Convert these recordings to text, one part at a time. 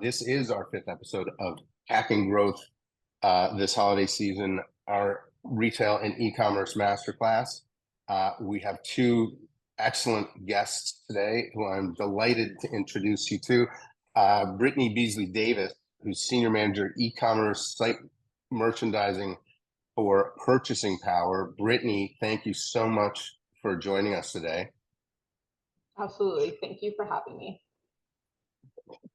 This is our fifth episode of Hacking Growth this holiday season, our retail and e-commerce masterclass. We have two excellent guests today who I'm delighted to introduce you to. Brittany Beasley-Davis, who's Senior Manager E-commerce Site Merchandising for Purchasing Power. Brittany, thank you so much for joining us today. Absolutely. Thank you for having me.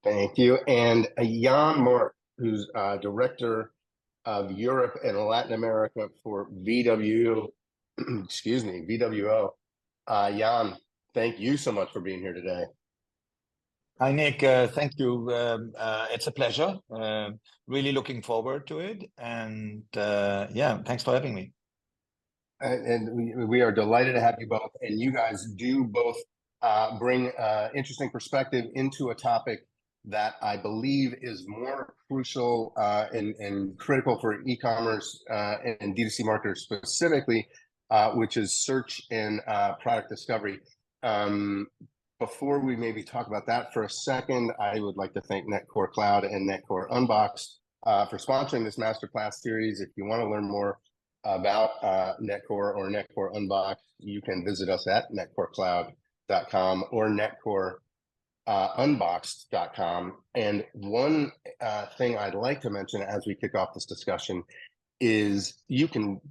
Thank you. And Jan Mark, who's Director of Europe and Latin America for VWO. Jan, thank you so much for being here today. Hi, Nick. Thank you. It's a pleasure. Really looking forward to it. And yeah, thanks for having me. And we are delighted to have you both. And you guys do both bring interesting perspective into a topic that I believe is more crucial and critical for e-commerce and D2C marketers specifically, which is search and product discovery. Before we maybe talk about that for a second, I would like to thank Netcore Cloud and Netcore Unboxed for sponsoring this masterclass series. If you want to learn more about Netcore or Netcore Unboxed, you can visit us at netcorecloud.com or netcoreunboxed.com. And one thing I'd like to mention as we kick off this discussion is you can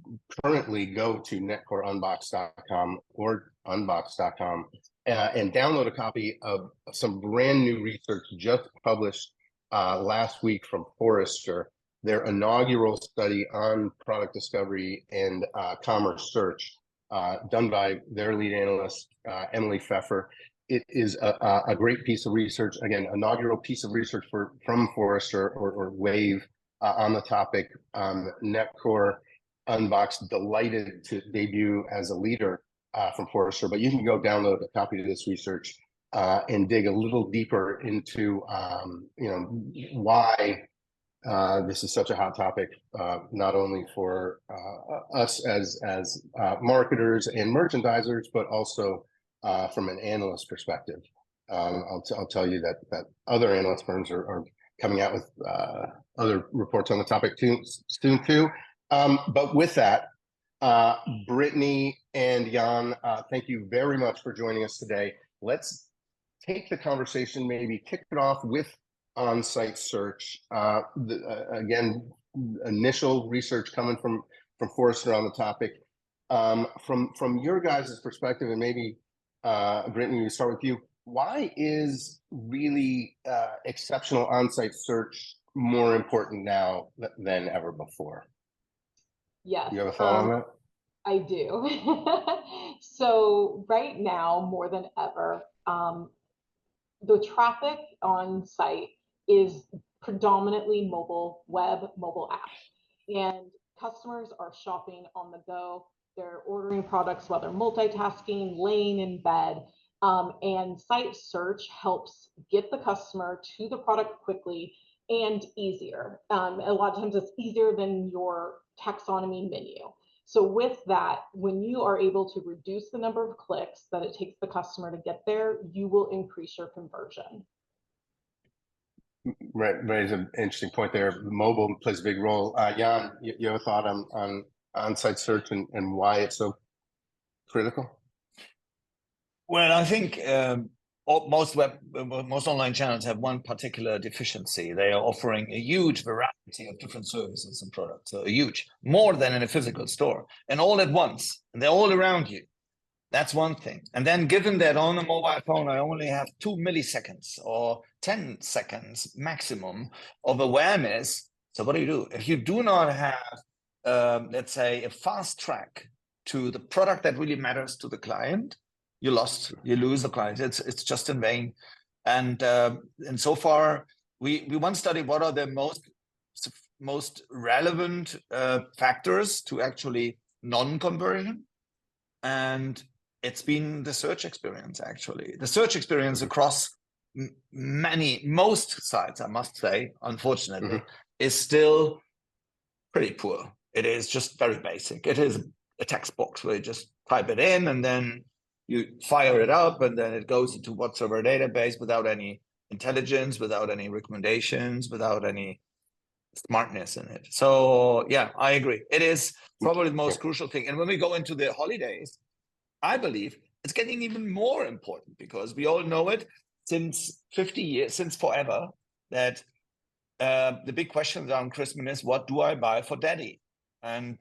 currently go to netcoreunboxed.com or unboxed.com and download a copy of some brand new research just published last week from Forrester, their inaugural study on product discovery and commerce search, done by their lead analyst, Emily Pfeffer. It is a great piece of research, again, inaugural piece of research from Forrester or Wave on the topic. Netcore Unboxed, delighted to debut as a leader from Forrester, but you can go download a copy of this research and dig a little deeper into why this is such a hot topic, not only for us as marketers and merchandisers, but also from an analyst perspective. I'll tell you that other analyst firms are coming out with other reports on the topic soon too. But with that, Brittany and Jan, thank you very much for joining us today. Let's take the conversation, maybe kick it off with on-site search. Again, initial research coming from Forrester on the topic. From your guys' perspective, and maybe Brittany, we start with you. Why is really exceptional on-site search more important now than ever before? Yes. You have a thought on that? I do. So right now, more than ever, the traffic on site is predominantly mobile app. And customers are shopping on the go. They're ordering products while they're multitasking, laying in bed. And site search helps get the customer to the product quickly and easier. A lot of times it's easier than your taxonomy menu. So with that, when you are able to reduce the number of clicks that it takes the customer to get there, you will increase your conversion. Right, it's an interesting point there. Mobile plays a big role. Jan, you have a thought on on-site search and why it's so critical? Well, I think most online channels have one particular deficiency. They are offering a huge variety of different services and products, so huge, more than in a physical store, and all at once, and they're all around you. That's one thing. And then given that on a mobile phone, I only have 2 milliseconds or 10 seconds maximum of awareness. So what do? If you do not have, let's say, a fast track to the product that really matters to the client, you lose the client. It's just in vain. And so far, we once studied what are the most relevant factors to actually non-conversion, and it's been the search experience. Actually, the search experience across most sites, I must say, unfortunately, is still pretty poor. It is just very basic. It is a text box where you just type it in and then you fire it up, and then it goes into whatsoever database without any intelligence, without any recommendations, without any smartness in it. So yeah, I agree. It is probably the most crucial thing. And when we go into the holidays, I believe it's getting even more important, because we all know it since 50 years, since forever, that the big question around Christmas is, what do I buy for daddy? And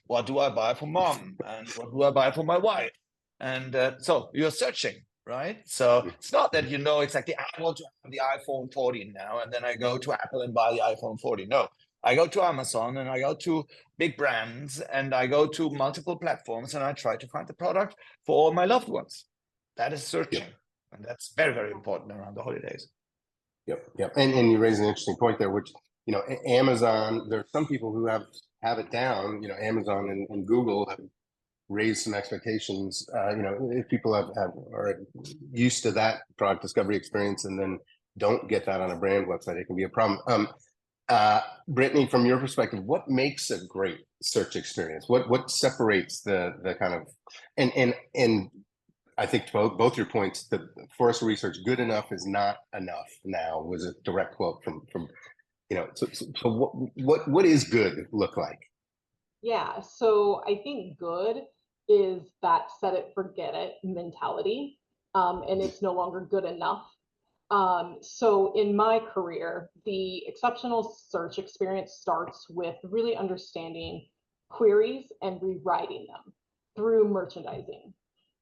what do I buy for mom? And what do I buy for my wife? And so you're searching, right? So it's not that you know exactly, I want to have the iPhone 14 now, and then I go to Apple and buy the iPhone 14. No, I go to Amazon and I go to big brands and I go to multiple platforms and I try to find the product for my loved ones. That is searching. And that's very, very important around the holidays. Yep. And you raise an interesting point there, which, you know, Amazon, there are some people who have it down, you know, Amazon and Google have raised some expectations. You know, if people are used to that product discovery experience and then don't get that on a brand website, it can be a problem. Brittany, from your perspective, what makes a great search experience? What separates the kind of, and I think both your points, the Forrester research, good enough is not enough now, was a direct quote from you know, so what is good look like? Yeah, so I think good is that set it, forget it mentality, and it's no longer good enough. So in my career, the exceptional search experience starts with really understanding queries and rewriting them through merchandising.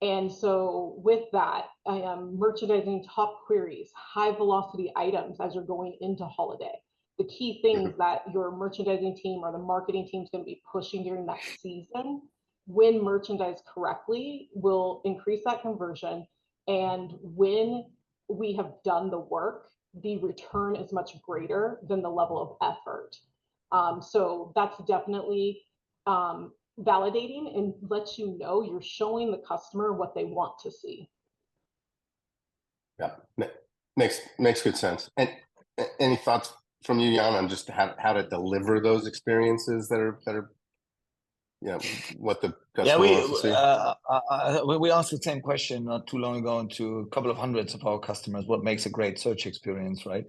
And so with that, I am merchandising top queries, high velocity items as you're going into holiday. The key things that your merchandising team or the marketing team is going to be pushing during that season, when merchandised correctly, will increase that conversion. And when we have done the work, the return is much greater than the level of effort. So that's definitely validating and lets you know you're showing the customer what they want to see. Yeah, makes good sense. And any thoughts from you, Jan, on just how to deliver those experiences that are you know, what the customer wants to see? We asked the same question not too long ago to a couple of hundreds of our customers. What makes a great search experience, right?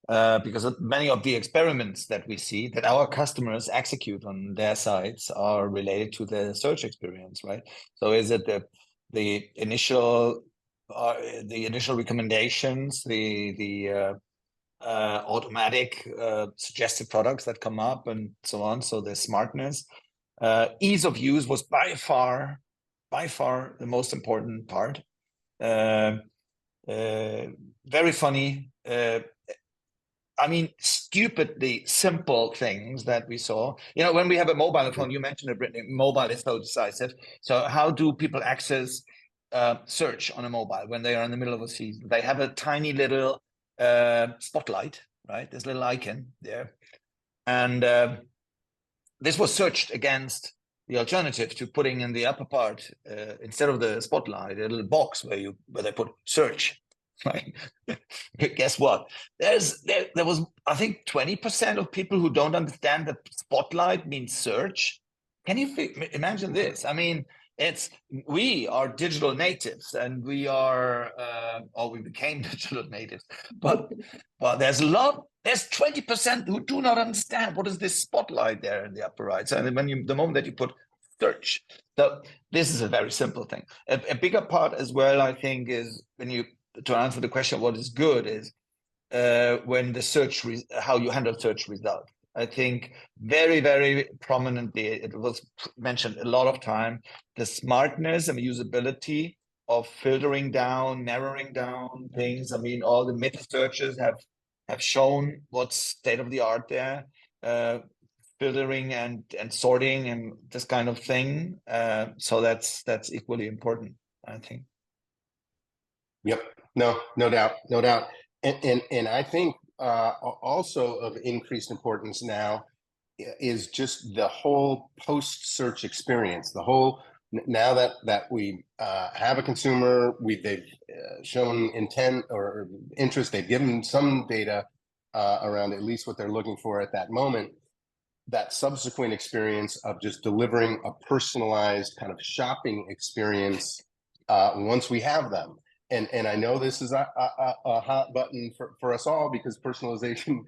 Because many of the experiments that we see that our customers execute on their sites are related to the search experience, right? So is it the initial recommendations, the automatic suggested products that come up and so on? So the smartness, ease of use was by far the most important part. Very funny. I mean, stupidly simple things that we saw. You know, when we have a mobile phone, you mentioned it, Brittany, mobile is so decisive. So how do people access search on a mobile when they are in the middle of a season? They have a tiny little spotlight, right? This little icon there. And this was searched against the alternative to putting in the upper part, instead of the spotlight, a little box where they put search. Right. Guess what? There was, I think, 20% of people who don't understand that spotlight means search. Can you imagine this? I mean, we are digital natives, and we are, or we became digital natives. But there's 20% who do not understand what is this spotlight there in the upper right. So the moment that you put search, so this is a very simple thing. A bigger part as well, I think, is to answer the question, what is good is when the search, how you handle search results. I think very, very prominently, it was mentioned a lot of time, the smartness and usability of filtering down, narrowing down things. I mean, all the meta searches have shown what's state of the art there, filtering and sorting and this kind of thing. So that's equally important, I think. Yep. No doubt. And I think also of increased importance now is just the whole post-search experience. The whole, now that we have a consumer, they've shown intent or interest, they've given some data around at least what they're looking for at that moment. That subsequent experience of just delivering a personalized kind of shopping experience once we have them. and I know this is a hot button for us all, because personalization,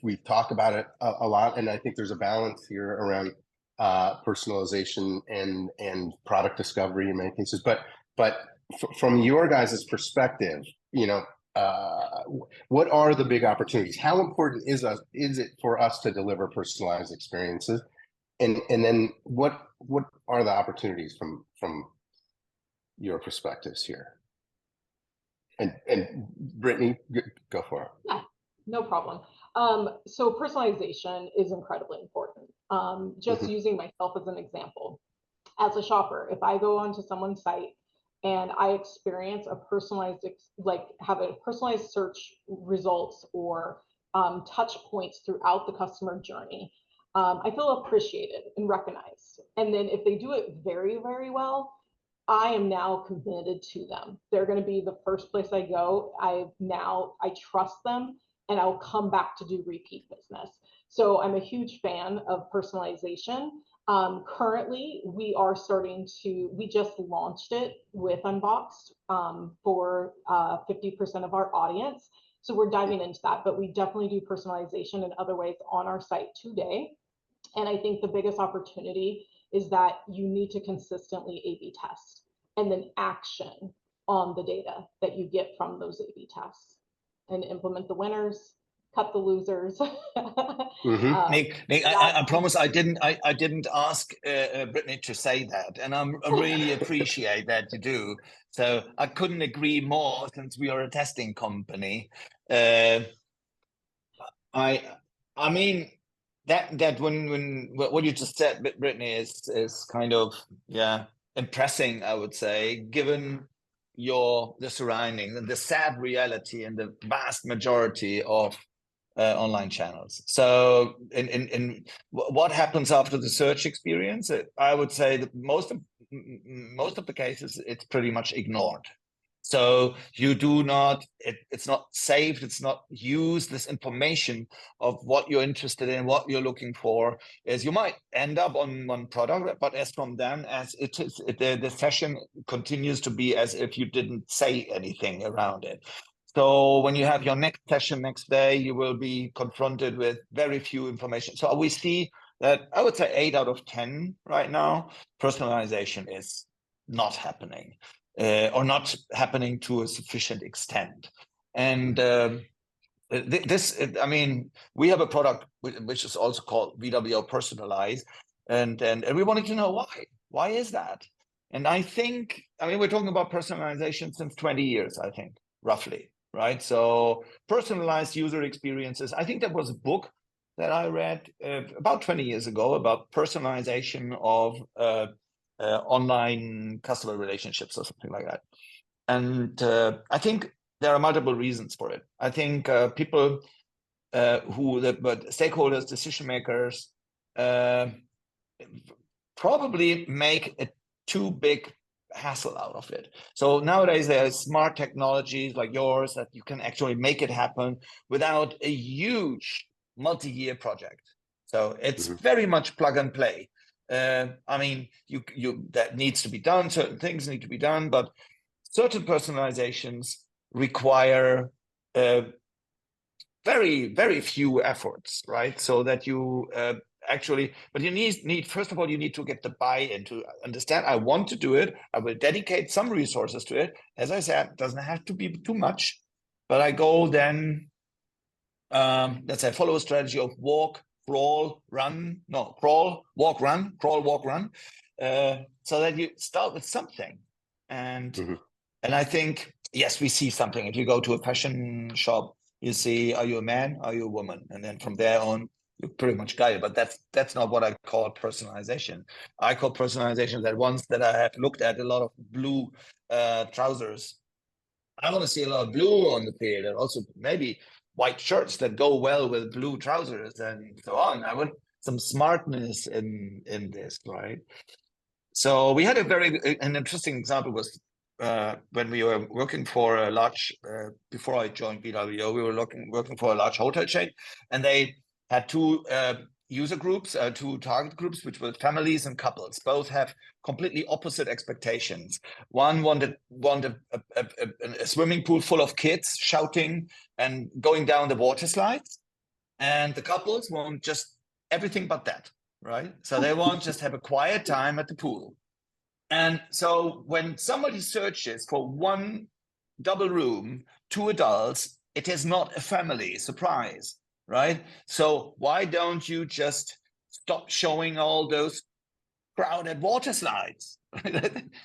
we've talked about it a lot, and I think there's a balance here around personalization and product discovery in many cases. But from your guys' perspective, what are the big opportunities? How important is it for us to deliver personalized experiences? And then what are the opportunities from your perspectives here? And Brittany, go for it. Yeah, no problem. So personalization is incredibly important. Just using myself as an example, as a shopper, if I go onto someone's site and I experience a personalized, have a personalized search results or touch points throughout the customer journey, I feel appreciated and recognized. And then if they do it very, very well, I am now committed to them. They're going to be the first place I go. I trust them, and I'll come back to do repeat business. So I'm a huge fan of personalization. Currently, we just launched it with Unboxed for 50% of our audience. So we're diving into that, but we definitely do personalization in other ways on our site today. And I think the biggest opportunity is that you need to consistently A/B test and then action on the data that you get from those A/B tests and implement the winners, cut the losers. Nick, I promise I didn't ask Brittany to say that, and I really appreciate that you do. So I couldn't agree more, since we are a testing company. I mean that when what you just said, Brittany, is kind of impressing, I would say, given the surroundings and the sad reality and the vast majority of online channels. So in what happens after the search experience, I would say that most of the cases it's pretty much ignored. So you do not, it's not saved, it's not used. This information of what you're interested in, what you're looking for, is you might end up on one product, but as from then, as it is, the session continues to be as if you didn't say anything around it. So when you have your next session next day, you will be confronted with very few information. So we see that, I would say 8 out of 10 right now, personalization is not happening. Or not happening to a sufficient extent. And I mean, we have a product which is also called VWO Personalize, and we wanted to know why. Why is that? And I mean, we're talking about personalization since 20 years, I think, roughly, right? So personalized user experiences. I think there was a book that I read about 20 years ago about personalization of online customer relationships or something like that. And I think there are multiple reasons for it. I think people but stakeholders, decision makers, probably make a too big hassle out of it. So nowadays there's smart technologies like yours that you can actually make it happen without a huge multi-year project. So it's very much plug and play. I mean, that needs to be done. Certain things need to be done, but certain personalizations require very, very few efforts, right? So that you but you need first of all, you need to get the buy-in to understand, I want to do it. I will dedicate some resources to it. As I said, it doesn't have to be too much, but I go then, let's say, follow a strategy of walk, crawl, run, no, crawl, walk, run, crawl, walk, run, so that you start with something. And I think, yes, we see something. If you go to a fashion shop, you see, are you a man? Are you a woman? And then from there on, you pretty much got it. But that's not what I call personalization. I call personalization that once that I have looked at a lot of blue trousers, I want to see a lot of blue on the field, and also maybe white shirts that go well with blue trousers and so on. I want some smartness in this, right? So we had an interesting example was when we were working for a large, before I joined BWO, we were working for a large hotel chain, and they had two user groups, two target groups, which were families and couples. Both have completely opposite expectations. One wanted a swimming pool full of kids shouting and going down the water slides, and the couples want just everything but that, right? So they want just have a quiet time at the pool. And so when somebody searches for one double room, 2 adults, it is not a family, surprise, right? So why don't you just stop showing all those crowded water slides?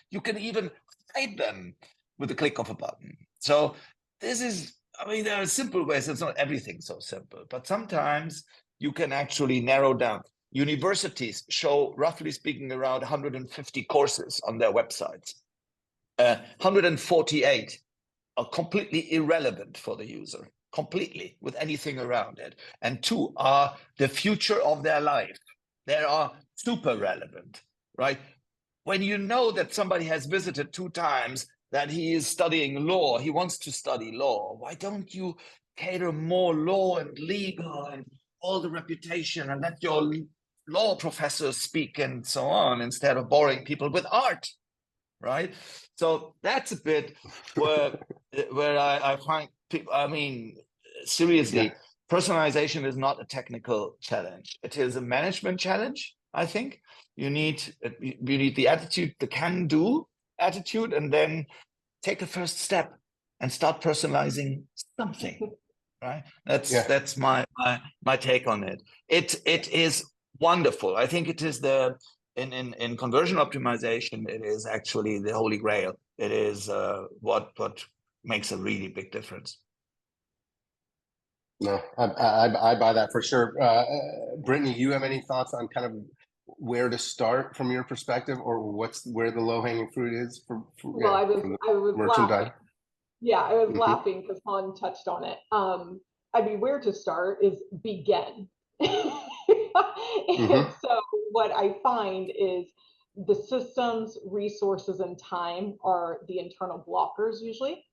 You can even hide them with the click of a button. So this is, I mean, there are simple ways. It's not everything so simple, but sometimes you can actually narrow down. Universities show, roughly speaking, around 150 courses on their websites. 148 are completely irrelevant for the user, completely, with anything around it. And 2 are the future of their life. They are super relevant, right? When you know that somebody has visited 2 times, that he is studying law, he wants to study law, why don't you cater more law and legal and all the reputation and let your law professors speak and so on, instead of boring people with art, right? So that's a bit where I find people, I mean, seriously, personalization is not a technical challenge. It is a management challenge, I think. You need the attitude, the can-do attitude, and then take the first step and start personalizing something, right? That's my take on it. It is wonderful. I think it is in conversion optimization, it is actually the holy grail. It is what makes a really big difference. No, I buy that for sure. Brittany, you have any thoughts on kind of where to start from your perspective, or where the low hanging fruit is well, I was merchandise? Yeah, I was laughing because Han touched on it. I mean, where to start is begin. And so what I find is the systems, resources, and time are the internal blockers usually.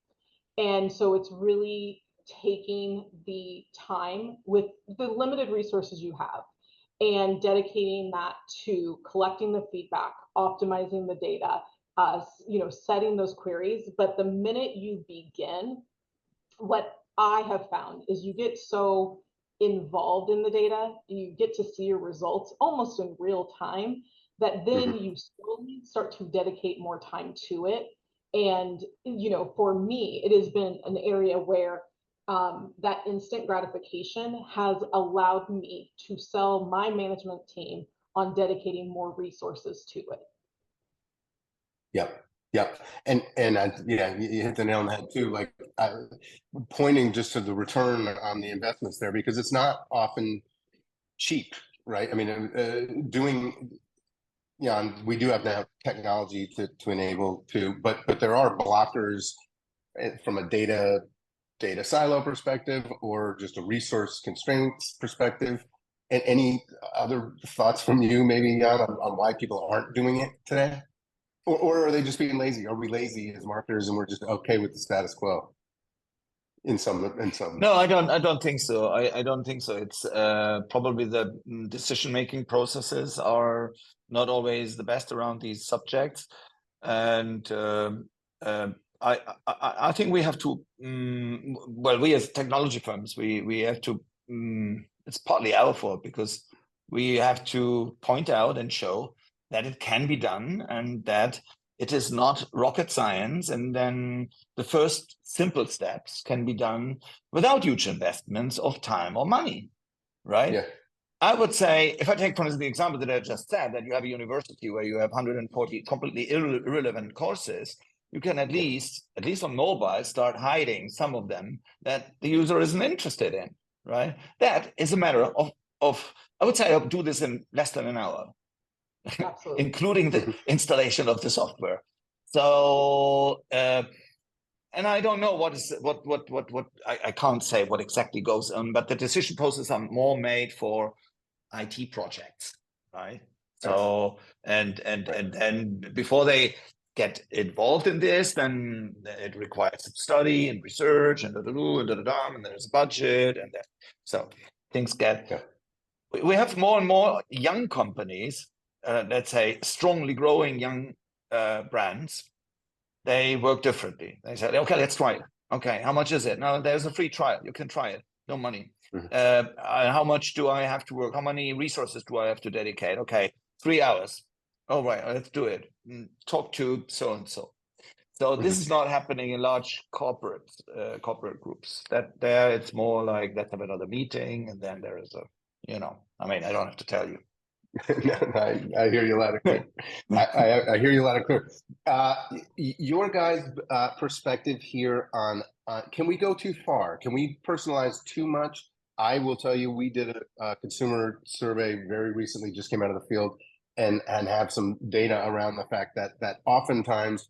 And so it's really taking the time with the limited resources you have and dedicating that to collecting the feedback, optimizing the data, setting those queries. But the minute you begin, what I have found is you get so involved in the data, you get to see your results almost in real time, that then you slowly start to dedicate more time to it. And, for me, it has been an area where that instant gratification has allowed me to sell my management team on dedicating more resources to it. Yep. And you hit the nail on the head too, like pointing just to the return on the investments there, because it's not often cheap, right? I mean, we do have now technology to enable but there are blockers from a data silo perspective, or just a resource constraints perspective. And any other thoughts from you, maybe, Jan, on why people aren't doing it today? Or are they just being lazy? Are we lazy as marketers and we're just okay with the status quo? In some. No, I don't think so. I don't think so. It's probably the decision-making processes are not always the best around these subjects, and I think we have to. We as technology firms, we have to. It's partly our fault, because we have to point out and show that it can be done, and that it is not rocket science, and then the first simple steps can be done without huge investments of time or money, right? Yeah. I would say, if I take, for instance, the example that I just said, that you have a university where you have 140 completely irrelevant courses, you can at least on mobile, start hiding some of them that the user isn't interested in, right? That is a matter of I would say I'll do this in less than an hour. Including the installation of the software. So, and I don't know what I can't say what exactly goes on, but the decision processes are more made for IT projects, right? So, and then before they get involved in this, then it requires some study and research and and there's a budget, and so things get we have more and more young companies, let's say strongly growing young brands. They work differently. They said, okay, let's try it. Okay, how much is it? Now there's a free trial. You can try it. No money. How much do I have to work? How many resources do I have to dedicate? Okay, 3 hours. All right, let's do it. Talk to so and so. So this is not happening in large corporate groups. That there, it's more like let's have another meeting, and then there is a, I mean, I don't have to tell you. I hear you loud and clear. I hear you loud and clear. Your guys' perspective here on can we go too far? Can we personalize too much? I will tell you, we did a consumer survey very recently, just came out of the field, and have some data around the fact that oftentimes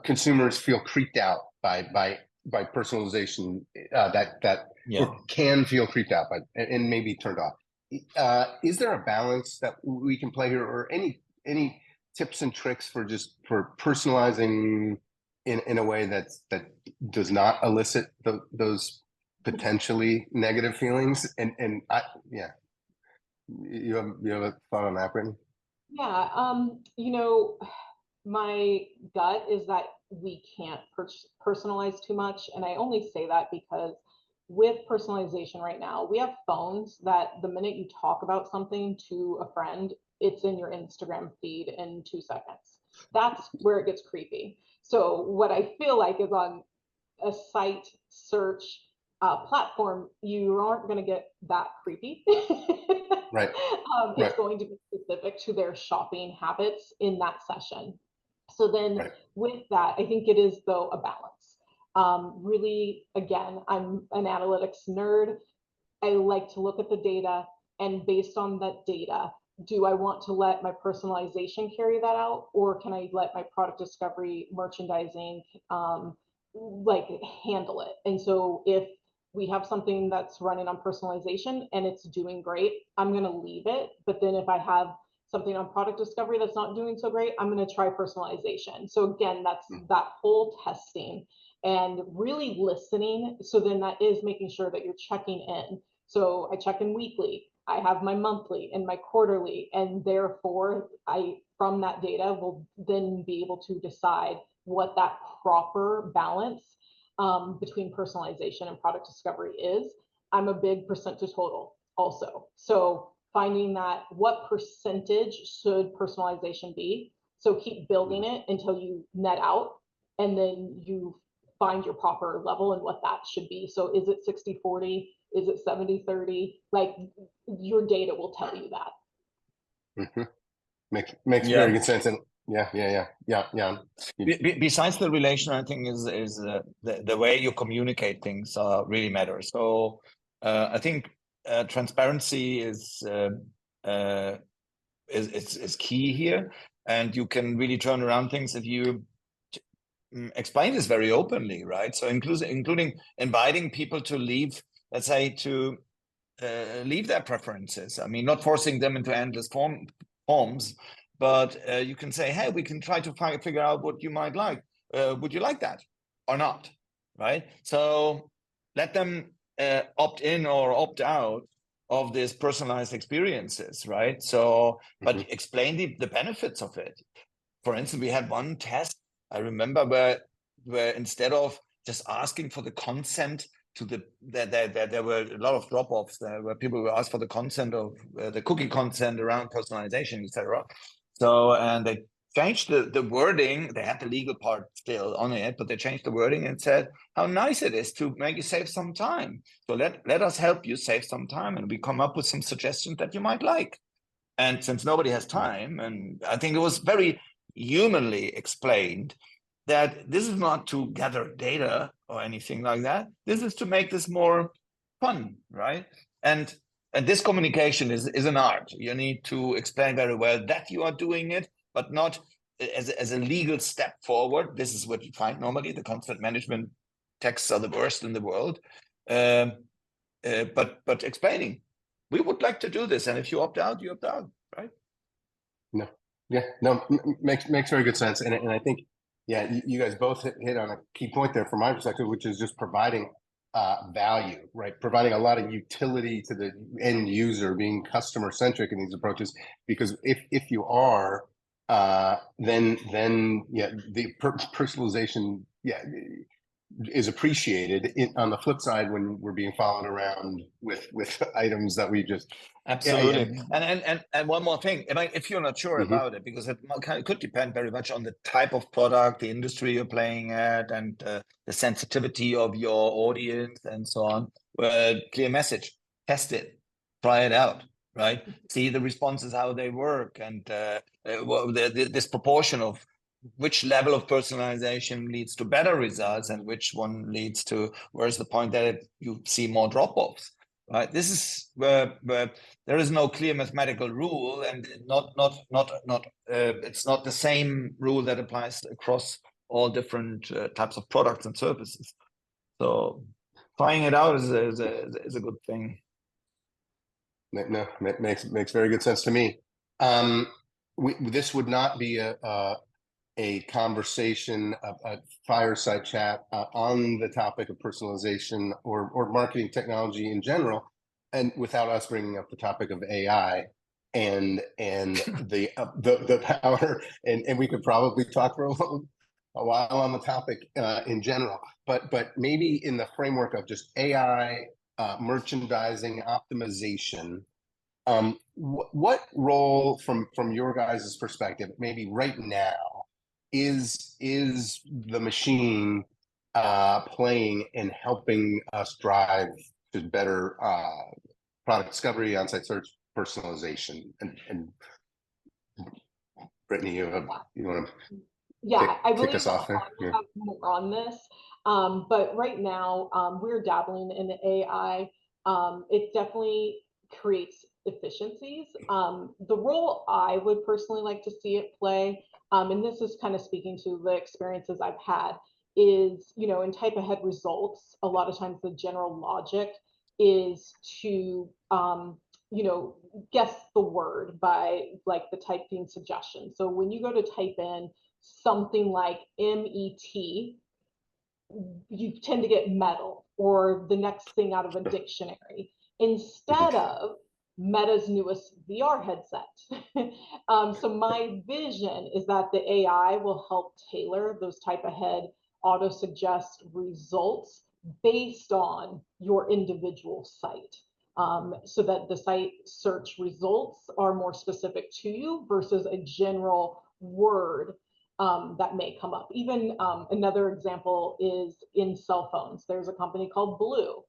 consumers feel creeped out by personalization, or can feel creeped out by and maybe turned off. Is there a balance that we can play here, or any tips and tricks for personalizing in a way that does not elicit those potentially negative feelings? And you have a thought on that, Brittany? Yeah, my gut is that we can't personalize too much, and I only say that because with personalization right now, we have phones that the minute you talk about something to a friend, it's in your Instagram feed in 2 seconds. That's where it gets creepy. So what I feel like is on a site search platform, you aren't going to get that creepy. Right. It's going to be specific to their shopping habits in that session. So then with that, I think it is, though, a balance. Really, again, I'm an analytics nerd. I like to look at the data, and based on that data, do I want to let my personalization carry that out, or can I let my product discovery, merchandising, handle it? And so if we have something that's running on personalization and it's doing great, I'm going to leave it. But then if I have something on product discovery that's not doing so great, I'm going to try personalization. So again, that's that whole testing and really listening. So then that is making sure that you're checking in. So I check in weekly, I have my monthly and my quarterly, and therefore from that data will then be able to decide what that proper balance between personalization and product discovery is. I'm a big percent to total also. So finding that what percentage should personalization be. So keep building it until you net out, and then you find your proper level and what that should be. So is it 60-40? Is it 70-30? Like, your data will tell you that. Makes very good sense. And yeah. Besides the relation, I think is the way you communicate things really matters. So I think transparency is key here, and you can really turn around things if you explain this very openly, right? So including inviting people to leave, let's say, to leave their preferences. I mean, not forcing them into endless forms, but you can say, hey, we can try to figure out what you might like. Would you like that or not, right? So let them opt in or opt out of these personalized experiences, right? So, but explain the benefits of it. For instance, we had one test, I remember, where instead of just asking for the consent to there were a lot of drop-offs there where people were asked for the consent of the cookie consent around personalization, etc. So, and they changed the wording. They had the legal part still on it, but they changed the wording and said how nice it is to make you save some time. So let us help you save some time, and we come up with some suggestions that you might like. And since nobody has time, and I think it was very humanly explained that this is not to gather data or anything like that. This is to make this more fun, right? And this communication is an art. You need to explain very well that you are doing it, but not as a legal step forward. This is what you find normally. The content management texts are the worst in the world. But explaining, we would like to do this, and if you opt out, you opt out, right? No, makes very good sense, and I think, yeah, you guys both hit on a key point there from my perspective, which is just providing value, right? Providing a lot of utility to the end user, being customer centric in these approaches. Because if you are, then yeah, the personalization, yeah, is appreciated. On the flip side, when we're being followed around with items that we just absolutely. And one more thing, if you're not sure mm-hmm. about it, because it could depend very much on the type of product, the industry you're playing at, and the sensitivity of your audience and so on. Clear message: test it, try it out, right? See the responses, how they work, and this proportion of which level of personalization leads to better results and which one leads to, where's the point that you see more drop-offs, right? This is where there is no clear mathematical rule, and it's not the same rule that applies across all different types of products and services. So trying it out is a good thing. No, makes very good sense to me. This would not be a conversation, a fireside chat on the topic of personalization or marketing technology in general, and without us bringing up the topic of AI and the power. And we could probably talk for a while on the topic in general, but maybe in the framework of just AI, merchandising optimization. What role from your guys' perspective, maybe right now, is the machine playing in helping us drive to better product discovery, on-site search, personalization? And Brittany, you want to I kick believe us off there? we'll have more on this. But right now, we're dabbling in AI. It definitely creates efficiencies. The role I would personally like to see it play, and this is kind of speaking to the experiences I've had, is, in type ahead results, a lot of times the general logic is to, guess the word by like the typing suggestion. So when you go to type in something like MET, you tend to get metal or the next thing out of a dictionary instead of Meta's newest VR headset. So my vision is that the AI will help tailor those type ahead auto suggest results based on your individual site. So that the site search results are more specific to you versus a general word that may come up. Even another example is in cell phones. There's a company called Blue,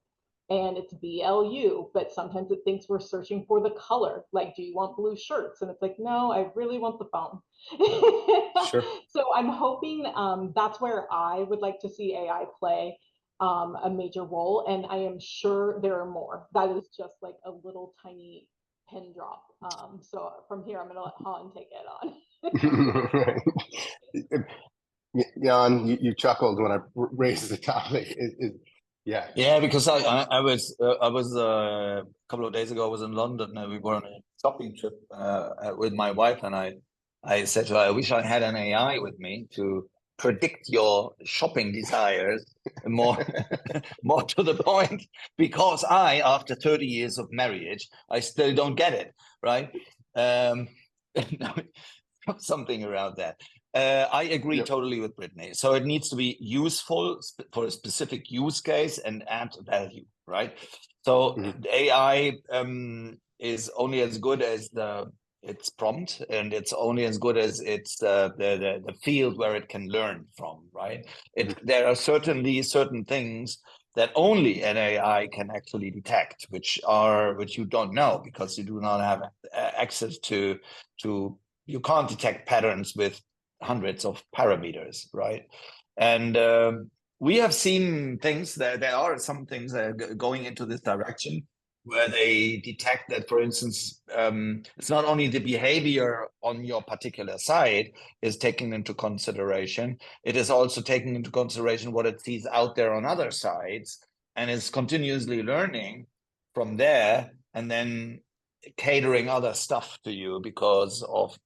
and it's BLU, but sometimes it thinks we're searching for the color. Like, do you want blue shirts? And it's like, no, I really want the phone. Sure. So I'm hoping that's where I would like to see AI play a major role. And I am sure there are more. That is just like a little tiny pin drop. So from here, I'm going to let Han take it on. Right. Jan, you chuckled when I raised the topic. Yeah, because I was a couple of days ago, I was in London and we were on a shopping trip with my wife, and I said to her, I wish I had an AI with me to predict your shopping desires more more to the point, because after 30 years of marriage, I still don't get it, right? Something around that. I agree totally with Brittany. So it needs to be useful for a specific use case and add value, right? So AI is only as good as its prompt, and it's only as good as it's the field where it can learn from, right? There are certainly certain things that only an AI can actually detect, which you don't know because you do not have access to. You can't detect patterns with hundreds of parameters, right? And we have seen things that there are some things that are going into this direction, where they detect that, for instance, it's not only the behavior on your particular site is taken into consideration, it is also taking into consideration what it sees out there on other sites, and is continuously learning from there, and then catering other stuff to you because of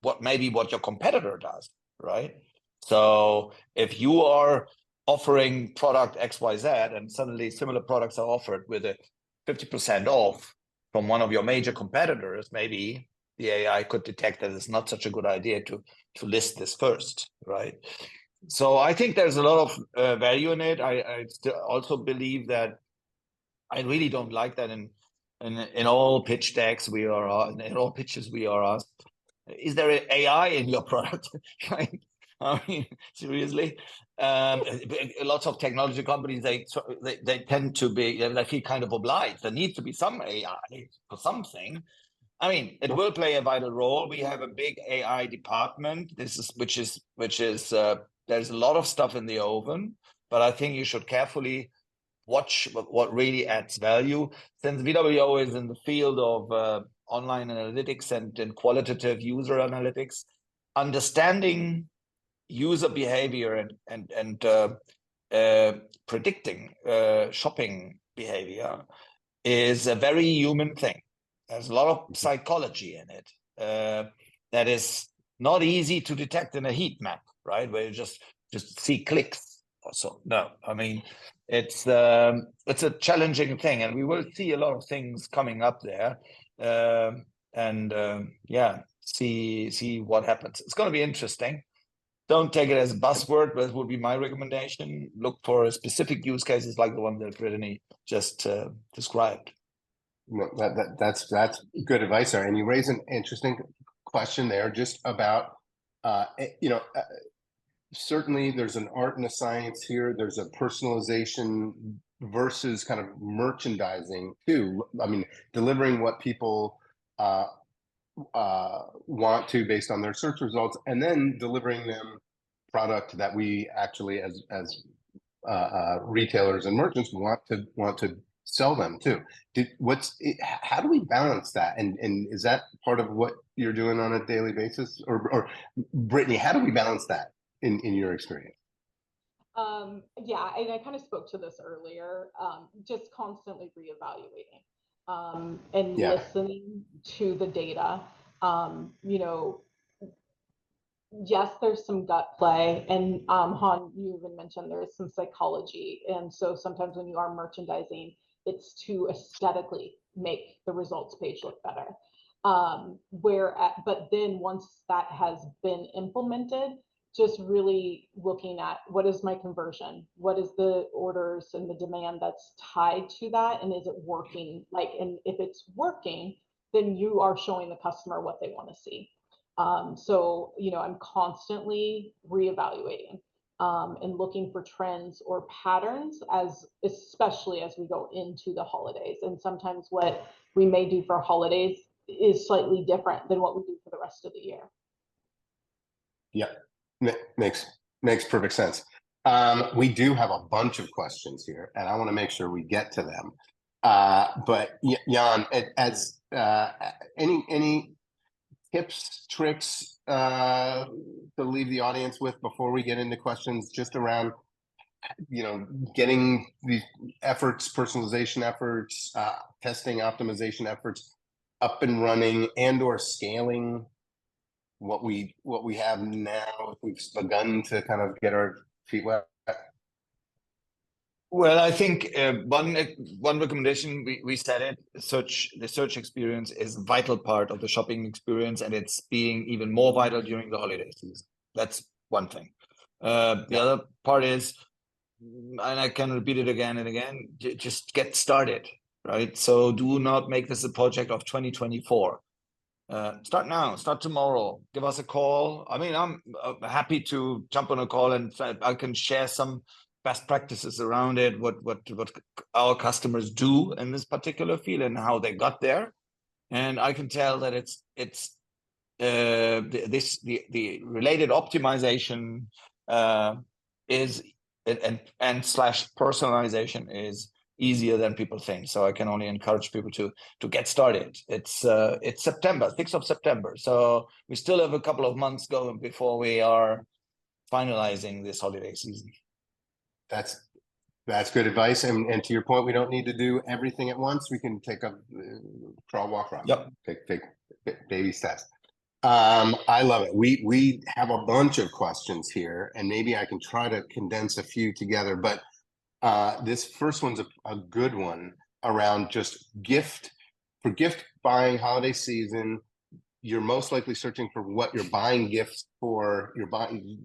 what your competitor does, right? So if you are offering product XYZ, and suddenly similar products are offered with a 50% off from one of your major competitors, maybe the AI could detect that it's not such a good idea to list this first, right? So I think there's a lot of value in it. I also believe that I really don't like that in all pitch decks we are in all pitches we are asked, is there an AI in your product? Right? I mean, seriously. Lots of technology companies they tend to be, they feel kind of obliged. There needs to be some AI for something. I mean, it will play a vital role. We have a big AI department. Which is there's a lot of stuff in the oven, but I think you should carefully watch what really adds value. Since VWO is in the field of online analytics and qualitative user analytics, understanding user behavior and predicting shopping behavior is a very human thing. There's a lot of psychology in it that is not easy to detect in a heat map, right? Where you just see clicks or so. No, I mean, it's a challenging thing, and we will see a lot of things coming up there, yeah, see what happens. It's going to be interesting. Don't take it as a buzzword, but it would be my recommendation. Look for specific use cases like the one that Brittany just described. No, that's good advice there. And you raise an interesting question there, just about certainly there's an art and a science here. There's a personalization versus kind of merchandising too. I mean, delivering what people want to based on their search results, and then delivering them product that we actually as retailers and merchants want to sell them too. How do we balance that? And is that part of what you're doing on a daily basis? Or Brittany, how do we balance that in your experience? Yeah, and I kind of spoke to this earlier, just constantly reevaluating and listening to the data. Yes, there's some gut play, and Han, you even mentioned there is some psychology, and so sometimes when you are merchandising, it's to aesthetically make the results page look better. But then once that has been implemented, just really looking at what is my conversion, what is the orders and the demand that's tied to that, and is it working? And if it's working, then you are showing the customer what they want to see. So, I'm constantly reevaluating and looking for trends or patterns, especially as we go into the holidays. And sometimes what we may do for holidays is slightly different than what we do for the rest of the year. Yeah, makes perfect sense. We do have a bunch of questions here, and I want to make sure we get to them. But Jan, as any tips, tricks to leave the audience with before we get into questions, just around getting these efforts, personalization efforts, testing, optimization efforts up and running, and or scaling what we have now, if we've begun to kind of get our feet wet? Well, I think one recommendation, we said it, the search experience is a vital part of the shopping experience, and it's being even more vital during the holiday season. That's one thing. The other part is, and I can repeat it again and again, just get started, right? So do not make this a project of 2024. Start now, start tomorrow, give us a call. I mean, I'm happy to jump on a call, and I can share some best practices around it, what our customers do in this particular field and how they got there. And I can tell that the related optimization is and slash personalization is easier than people think. So I can only encourage people to get started. It's September, 6th of September. So we still have a couple of months going before we are finalizing this holiday season. That's good advice. And to your point, we don't need to do everything at once. We can take a crawl, walk, run. Yep. Take baby steps. I love it. We have a bunch of questions here, and maybe I can try to condense a few together. But this first one's a good one around just gift buying holiday season. You're most likely searching for what you're buying gifts for. You're buying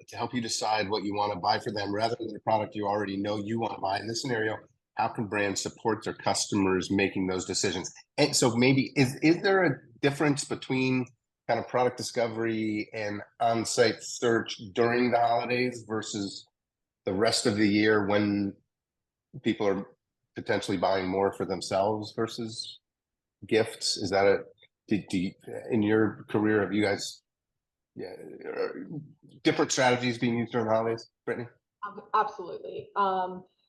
to help you decide what you want to buy for them rather than the product you already know you want to buy. In this scenario, how can brands support their customers making those decisions? And so maybe is there a difference between kind of product discovery and on-site search during the holidays versus the rest of the year when people are potentially buying more for themselves versus gifts? Is that do you, in your career, have you guys different strategies being used during the holidays, Brittany? Absolutely.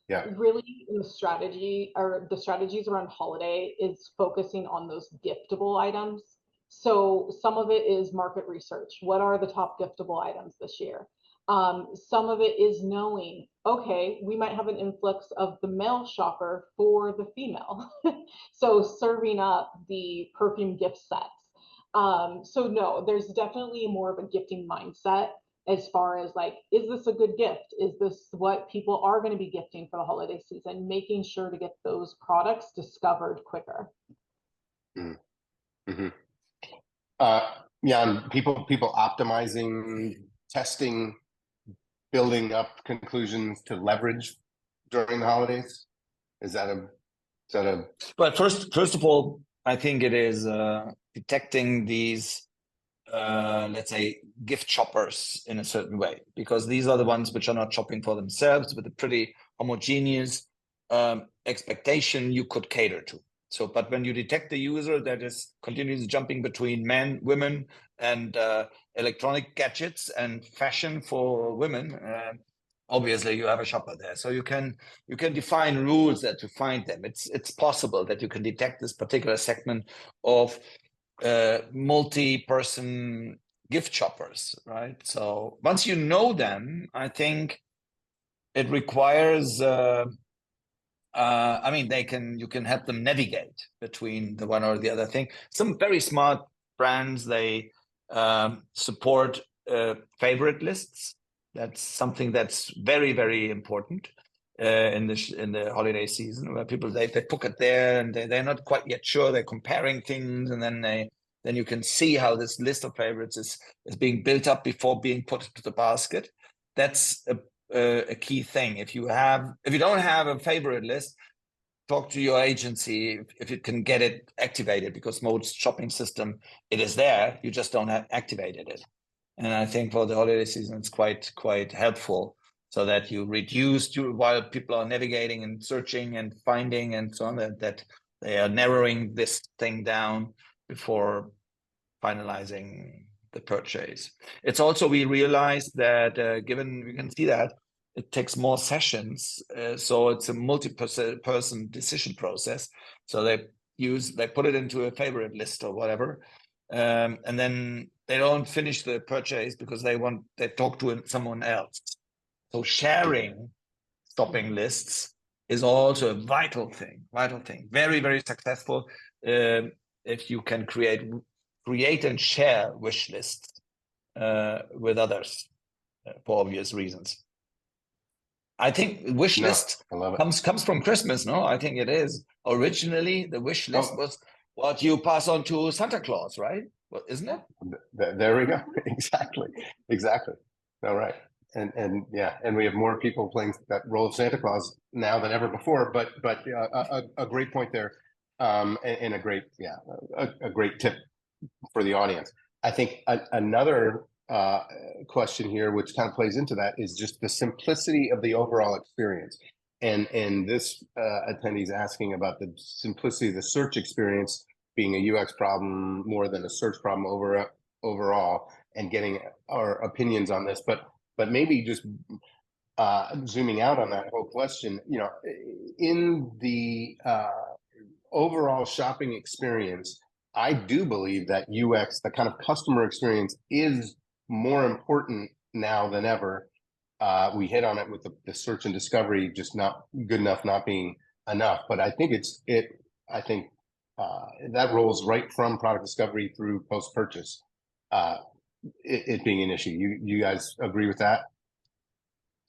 Yeah. Really, the strategy or the strategies around holiday is focusing on those giftable items. So some of it is market research. What are the top giftable items this year? Some of it is knowing, okay, we might have an influx of the male shopper for the female. So serving up the perfume gift sets. So no, there's definitely more of a gifting mindset as far as like, is this a good gift? Is this what people are going to be gifting for the holiday season? Making sure to get those products discovered quicker. Mm-hmm. Yeah, and people optimizing, testing, building up conclusions to leverage during the holidays. Is that a But first of all, I think it is detecting these let's say gift shoppers in a certain way, because these are the ones which are not shopping for themselves with a pretty homogeneous expectation you could cater to. So, but when you detect the user that is continuously jumping between men, women, and electronic gadgets and fashion for women, obviously you have a shopper there. So you can define rules that to find them. It's possible that you can detect this particular segment of multi-person gift shoppers, right? So once you know them, I think it requires I mean, you can help them navigate between the one or the other thing. Some very smart brands, they support favorite lists. That's something that's very, very important in the holiday season, where people they put it there and they're not quite yet sure. They're comparing things, and then you can see how this list of favorites is being built up before being put into the basket. That's a key thing. If you don't have a favorite list, talk to your agency if you can get it activated, because most shopping system, it is there, you just don't have activated it. And I think for the holiday season, it's quite helpful, so that you reduce while people are navigating and searching and finding and so on, that they are narrowing this thing down before finalizing the purchase. It's also, we realized that given we can see that it takes more sessions, so it's a multi-person decision process. So they put it into a favorite list or whatever, and then they don't finish the purchase because they talk to someone else. So sharing shopping lists is also a vital thing. Very, very successful if you can create and share wish lists with others for obvious reasons. I think wish list comes from Christmas, no? I think it is. Originally, the wish list was what you pass on to Santa Claus, right? Well, isn't it? There we go. Exactly. All right. And yeah, and we have more people playing that role of Santa Claus now than ever before. But a great point there, and a great tip for the audience. I think another question here, which kind of plays into that, is just the simplicity of the overall experience. And this attendee is asking about the simplicity of the search experience being a UX problem more than a search problem overall, and getting our opinions on this. But maybe just zooming out on that whole question, in the overall shopping experience, I do believe that UX, the kind of customer experience, is more important now than ever. We hit on it with the search and discovery just not good enough, not being enough. But I think I think that rolls right from product discovery through post-purchase, it being an issue. You guys agree with that?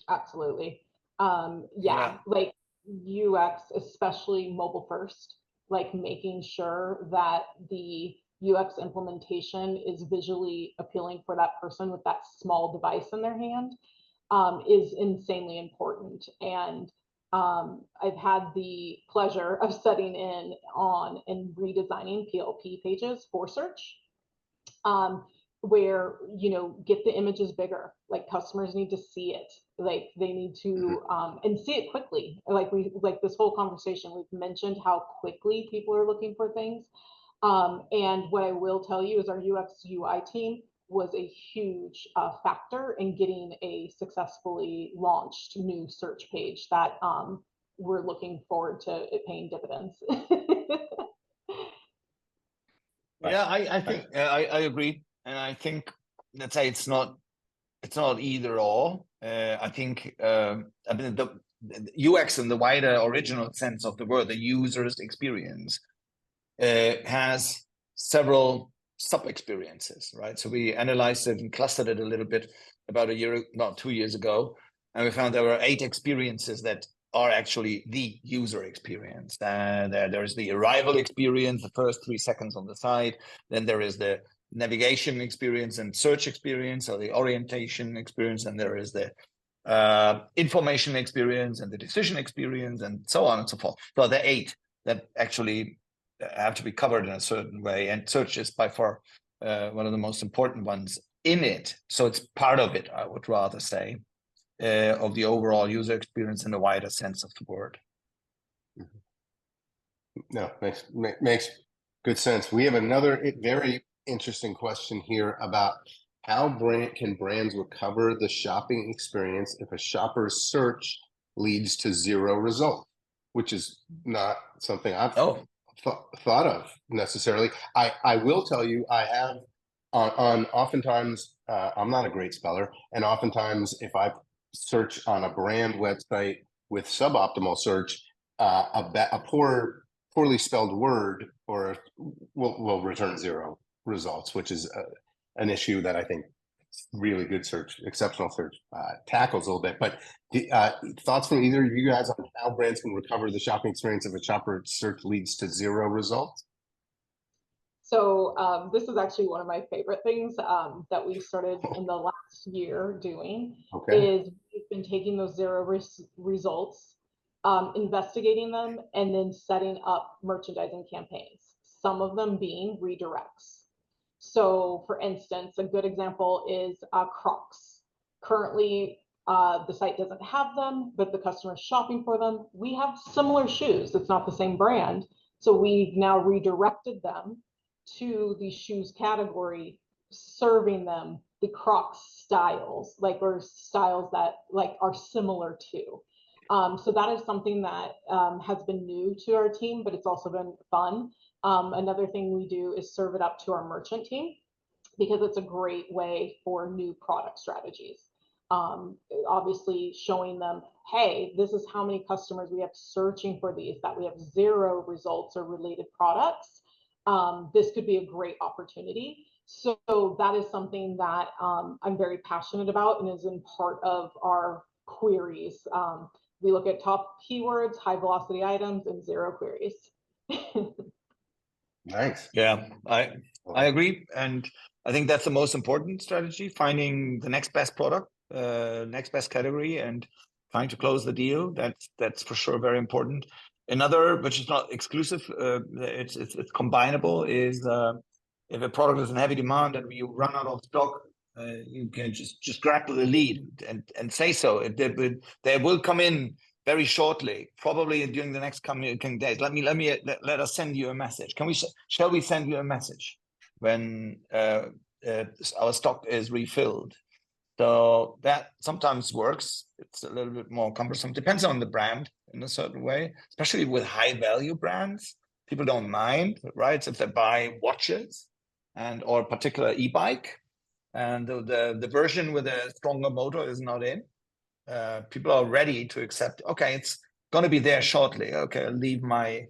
Absolutely. Yeah. Like UX, especially mobile first, like making sure that the UX implementation is visually appealing for that person with that small device in their hand, is insanely important. And I've had the pleasure of setting in on and redesigning PLP pages for search, where, you know, get the images bigger. Like customers need to see it. Like they need to and see it quickly. Like this whole conversation, we've mentioned how quickly people are looking for things. And what I will tell you is our UX UI team was a huge factor in getting a successfully launched new search page that we're looking forward to it paying dividends. Yeah, I think I agree, and I think, let's say it's not either or. I think I mean the UX in the wider original sense of the word, the user's experience, has several sub experiences, right? So we analyzed it and clustered it a little bit about 2 years ago, and we found there were 8 experiences that are actually the user experience. There's the arrival experience, the first 3 seconds on the site. Then there is the navigation experience and search experience, or the orientation experience. And there is the information experience and the decision experience, and so on and so forth. So there are 8 that actually have to be covered in a certain way. And search is by far one of the most important ones in it. So it's part of it, I would rather say. Of the overall user experience in the wider sense of the word. No, makes good sense. We have another very interesting question here about how can brands recover the shopping experience if a shopper's search leads to 0 result, which is not something I've thought of necessarily. I will tell you, I have on oftentimes, I'm not a great speller, and oftentimes if I search on a brand website with suboptimal search, a poorly spelled word will return 0 results, which is an issue that I think really good search, exceptional search tackles a little bit. But thoughts from either of you guys on how brands can recover the shopping experience if a shopper search leads to 0 results? So this is actually one of my favorite things that we started in the last year doing. Is we've been taking those 0 results, investigating them, and then setting up merchandising campaigns, some of them being redirects. So for instance, a good example is Crocs. Currently, the site doesn't have them, but the customer is shopping for them. We have similar shoes. It's not the same brand. So we've now redirected them to the shoes category, serving them the Crocs styles, or styles that are similar to. So that is something that has been new to our team, but it's also been fun. Another thing we do is serve it up to our merchant team, because it's a great way for new product strategies. Obviously showing them, hey, this is how many customers we have searching for these, that we have 0 results or related products. This could be a great opportunity. So that is something that I'm very passionate about and is in part of our queries. We look at top keywords, high velocity items, and 0 queries. Nice. Yeah, I agree. And I think that's the most important strategy, finding the next best product, next best category, and trying to close the deal. That's for sure very important. Another, which is not exclusive, it's combinable, is if a product is in heavy demand and you run out of stock, you can just grab the lead and say so. They will come in very shortly, probably during the next coming days. Let us send you a message. Shall we send you a message when our stock is refilled? So that sometimes works. It's a little bit more cumbersome. Depends on the brand in a certain way, especially with high value brands. People don't mind, right? So if they buy watches or a particular e-bike, and the version with a stronger motor is not in, people are ready to accept, okay, it's going to be there shortly. Okay, I'll leave my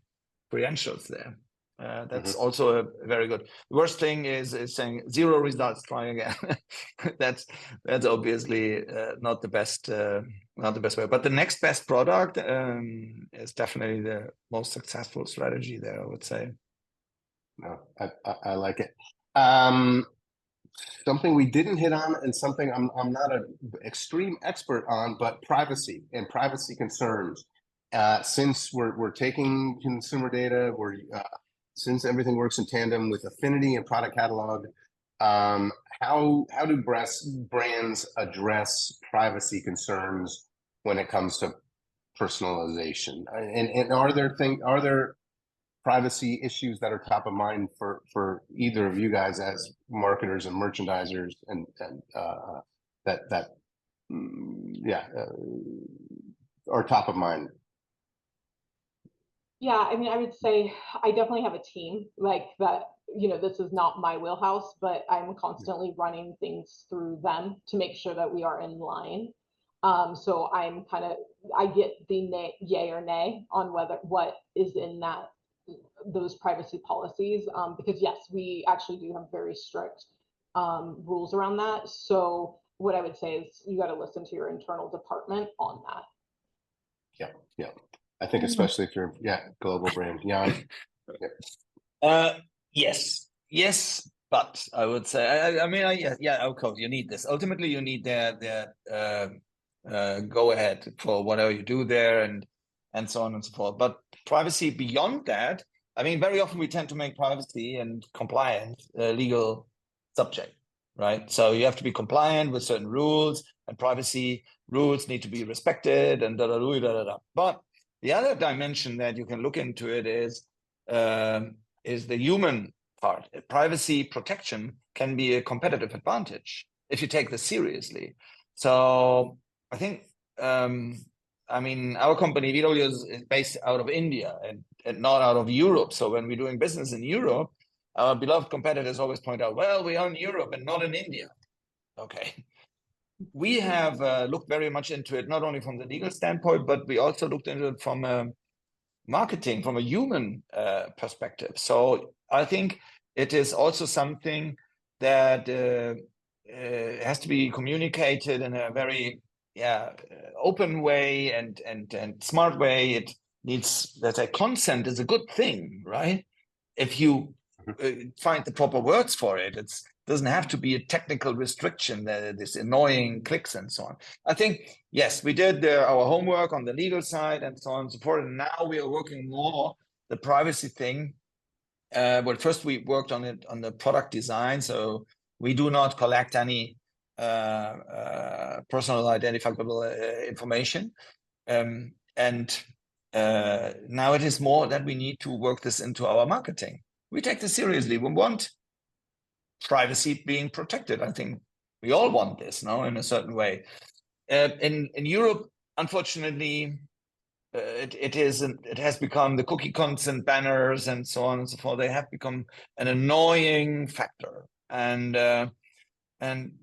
credentials there. That's Mhm. also a very good. Worst thing is saying 0 results, try again. that's obviously not the best way. But the next best product is definitely the most successful strategy there, I would say. No, I like it. Something we didn't hit on, and something I'm not an extreme expert on, but privacy and privacy concerns. Since we're taking consumer data, since everything works in tandem with affinity and product catalog, how do brands address privacy concerns when it comes to personalization? And are there privacy issues that are top of mind for either of you guys as marketers and merchandisers, and that are top of mind? Yeah, I mean, I would say I definitely have a team like that. This is not my wheelhouse, but I'm constantly running things through them to make sure that we are in line. So I get the yay or nay on what is in those privacy policies. Because yes, we actually do have very strict rules around that. So what I would say is you got to listen to your internal department on that. Yeah. I think especially if you're global brand. Jan? Yes, but I would say of course you need this. Ultimately, you need their go ahead for whatever you do there, and so on and so forth. But privacy beyond that, I mean, very often we tend to make privacy and compliance a legal subject, right? So you have to be compliant with certain rules, and privacy rules need to be respected, and da da da da da. But the other dimension that you can look into it is the human part. Privacy protection can be a competitive advantage if you take this seriously. So I think, our company VW is based out of India and not out of Europe. So when we're doing business in Europe, our beloved competitors always point out, well, we are in Europe and not in India. Okay. We have looked very much into it, not only from the legal standpoint, but we also looked into it from a marketing, from a human perspective. So I think it is also something that has to be communicated in a very open way and smart way. It needs, let's say, consent is a good thing, right? If you find the proper words for it, it doesn't have to be a technical restriction, this annoying clicks and so on. I think, yes, we did our homework on the legal side and so on and so forth. And now we are working more the privacy thing. Well, first we worked on it on the product design. So we do not collect any personal identifiable information. And now it is more that we need to work this into our marketing. We take this seriously. We want privacy being protected. I think we all want this now in a certain way. In Europe, unfortunately, it has become the cookie consent banners and so on and so forth. They have become an annoying factor, and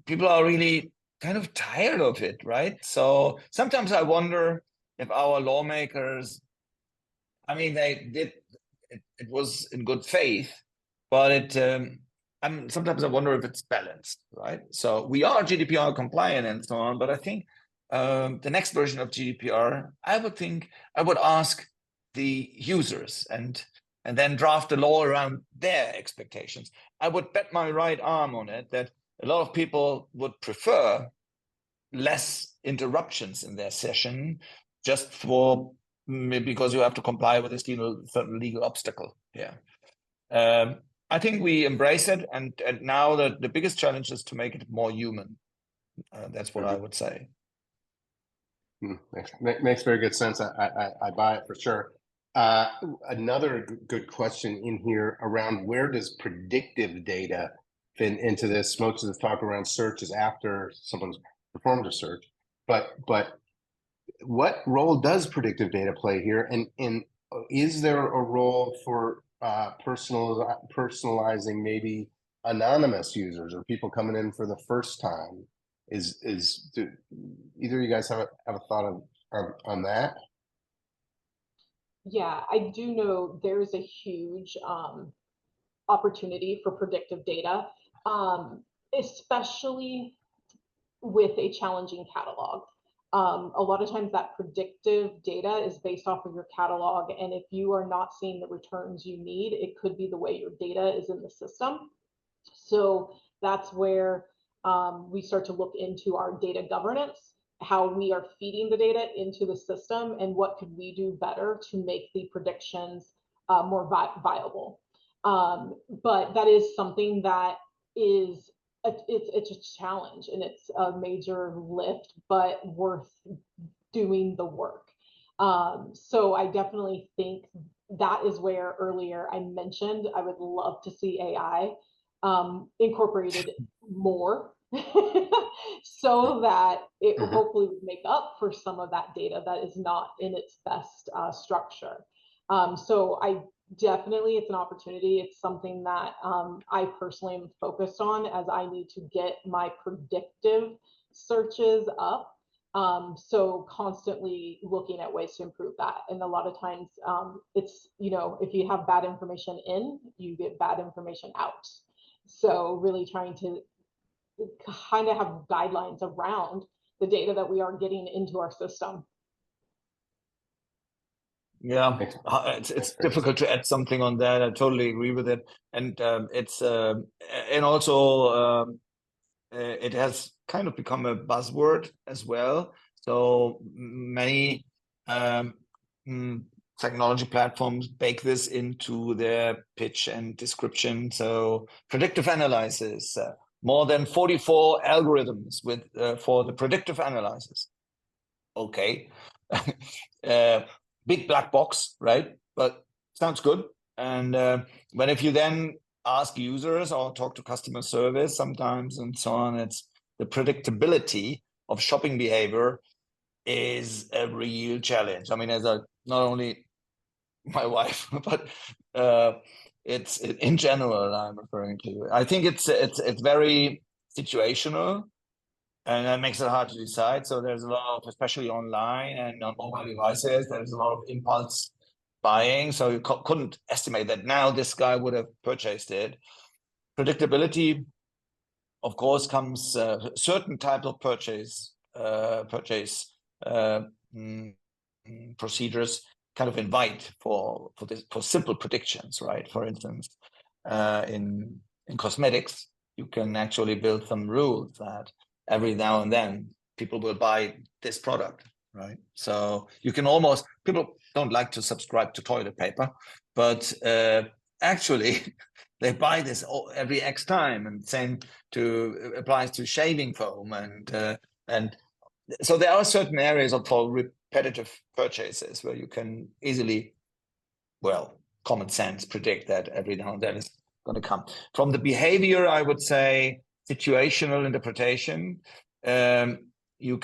people are really kind of tired of it, right? So sometimes I wonder if our lawmakers, I mean, they did it was in good faith, but sometimes I wonder if it's balanced, right? So we are GDPR compliant and so on, but I think the next version of GDPR, I would ask the users and then draft the law around their expectations. I would bet my right arm on it that a lot of people would prefer less interruptions in their session just because you have to comply with this certain legal obstacle. I think we embrace it, and now the biggest challenge is to make it more human. That's what I would say. Makes very good sense. I buy it for sure. Another good question in here around where does predictive data fit into this? Most of the talk around search is after someone's performed a search, but what role does predictive data play here? And is there a role for personalizing maybe anonymous users or people coming in for the first time? Do either of you guys have a thought on that? Yeah, I do know there's a huge opportunity for predictive data, especially with a challenging catalog. A lot of times that predictive data is based off of your catalog, and if you are not seeing the returns you need, it could be the way your data is in the system. So that's where we start to look into our data governance, how we are feeding the data into the system, and what could we do better to make the predictions more viable. But that is something that is it's a challenge, and it's a major lift, but worth doing the work. So I definitely think that is where earlier I mentioned I would love to see AI incorporated more so that it Mhm. hopefully would make up for some of that data that is not in its best structure. So I definitely, it's an opportunity. It's something that I personally am focused on, as I need to get my predictive searches up. So constantly looking at ways to improve that. And a lot of times it's, you know, if you have bad information in, you get bad information out. So really trying to kind of have guidelines around the data that we are getting into our system. Yeah, Makes it's great sense. difficult to add something on that. I totally agree with it, and it's and also it has kind of become a buzzword as well. So many um, technology platforms bake this into their pitch and description. So predictive analysis, more than 44 algorithms with for the predictive analysis. Okay. Big black box, right? But sounds good. And when if you then ask users or talk to customer service sometimes and so on, it's the predictability of shopping behavior is a real challenge. I mean, as a not only my wife, but it's in general I'm referring to. I think it's very situational, and that makes it hard to decide. So there's a lot of, especially online and on mobile devices, there's a lot of impulse buying. So you couldn't estimate that now this guy would have purchased it. Predictability, of course, comes certain type of purchase uh, mm, procedures kind of invite for this for simple predictions, right? For instance, in cosmetics, you can actually build some rules that every now and then people will buy this product, right? So you can almost, people don't like to subscribe to toilet paper, but actually they buy this every X time, and same to applies to shaving foam, and so there are certain areas of for repetitive purchases where you can easily, well, common sense predict that every now and then it's going to come. From the behavior, I would say situational interpretation, you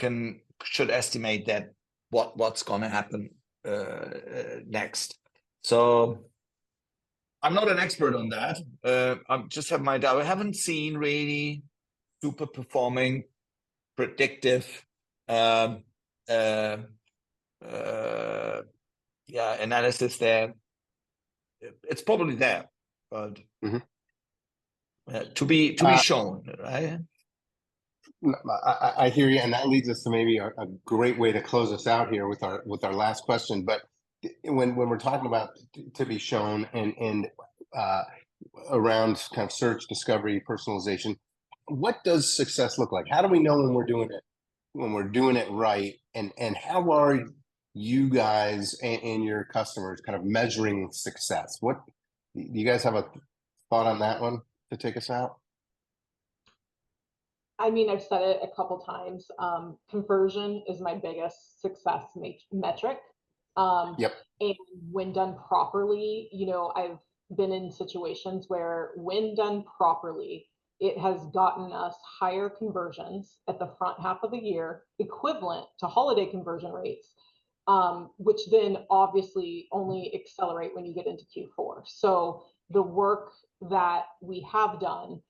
should estimate that what's going to happen next. So I'm not an expert on that. I just have my doubt. I haven't seen really super performing predictive um, uh, analysis there. It's probably there, but Mhm. to be Uh, shown, right? I hear you, and that leads us to maybe a great way to close us out here with our last question. But when we're talking about to be shown and uh, around kind of search, discovery, personalization, what does success look like? How do we know when we're doing it right, and how are you guys and your customers kind of measuring success? What do you guys have a thought on that one to take us out? I mean, I've said it a couple times. Conversion is my biggest success metric. Um, Yep. and when done properly, you know, I've been in situations where when done properly, it has gotten us higher conversions at the front half of the year, equivalent to holiday conversion rates, which then obviously only accelerate when you get into Q4. So the work that we have done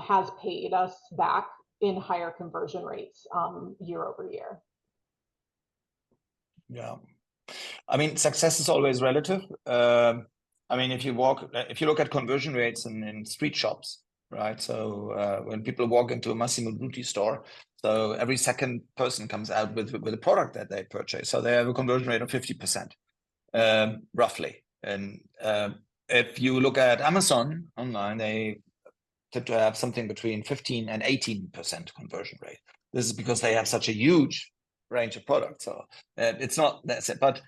has paid us back in higher conversion rates year over year. Yeah. I mean, success is always relative. I mean, if you look at conversion rates in street shops, right? So when people walk into a Massimo Dutti store, so every second person comes out with a product that they purchase. So they have a conversion rate of 50%, roughly. And if you look at Amazon online, they tend to have something between 15 and 18% conversion rate. This is because they have such a huge range of products. So it's not that's it, but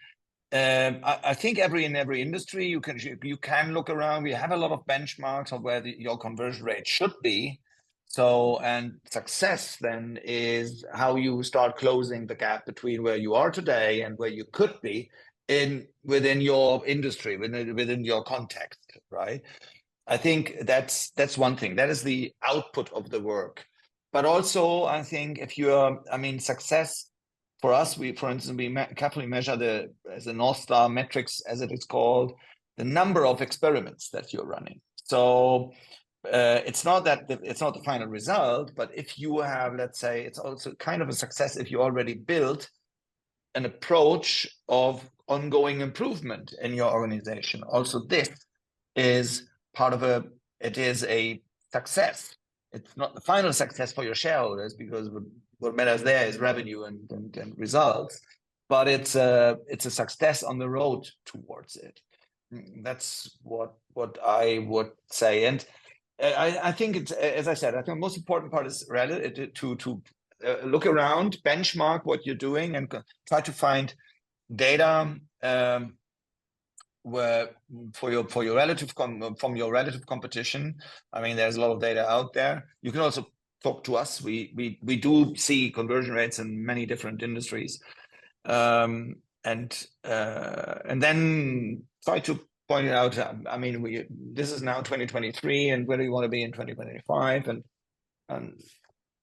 I think in every industry you can look around. We have a lot of benchmarks of where your conversion rate should be. So, and success then is how you start closing the gap between where you are today and where you could be within your industry, within your context, right? I think that's one thing. That is the output of the work. But also, I think success for us, for instance, we carefully measure as the North Star metrics, as it is called, the number of experiments that you're running. So it's not the final result, but if you have, let's say, it's also kind of a success if you already built an approach of ongoing improvement in your organization. Also, this is part of it is a success. It's not the final success for your shareholders, because what matters there is revenue and results, but it's a success on the road towards it. That's what I would say. And I think it's, as I said, I think the most important part is relative to look around, benchmark what you're doing, and try to find data where for your relative from your relative competition. I mean, there's a lot of data out there. You can also talk to us. We do see conversion rates in many different industries, and then try to point it out. I mean, this is now 2023, and where do you want to be in 2025, and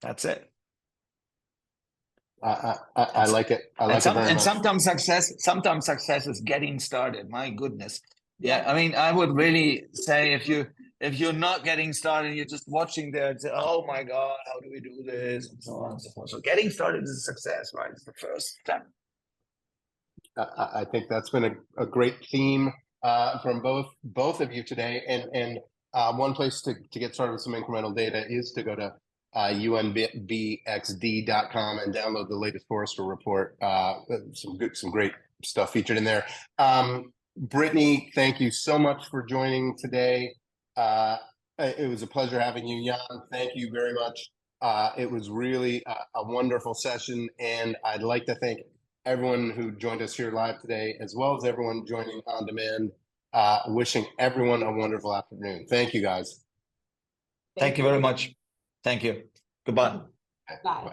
that's it. I like it. I like it very much. Sometimes success is getting started. My goodness. Yeah, I mean, I would really say if you're not getting started, you're just watching there and say, oh my God, how do we do this? And so on and so forth. So getting started is a success, right? It's the first step. I think that's been a great theme from both of you today. And one place to get started with some incremental data is to go to unbxd.com and download the latest Forrester report. Some great stuff featured in there. Brittany, thank you so much for joining today. It was a pleasure having you. Jan, thank you very much. It was really a wonderful session, and I'd like to thank everyone who joined us here live today, as well as everyone joining on demand. Wishing everyone a wonderful afternoon. Thank you, guys. Thank you very much. Thank you. Goodbye. Bye.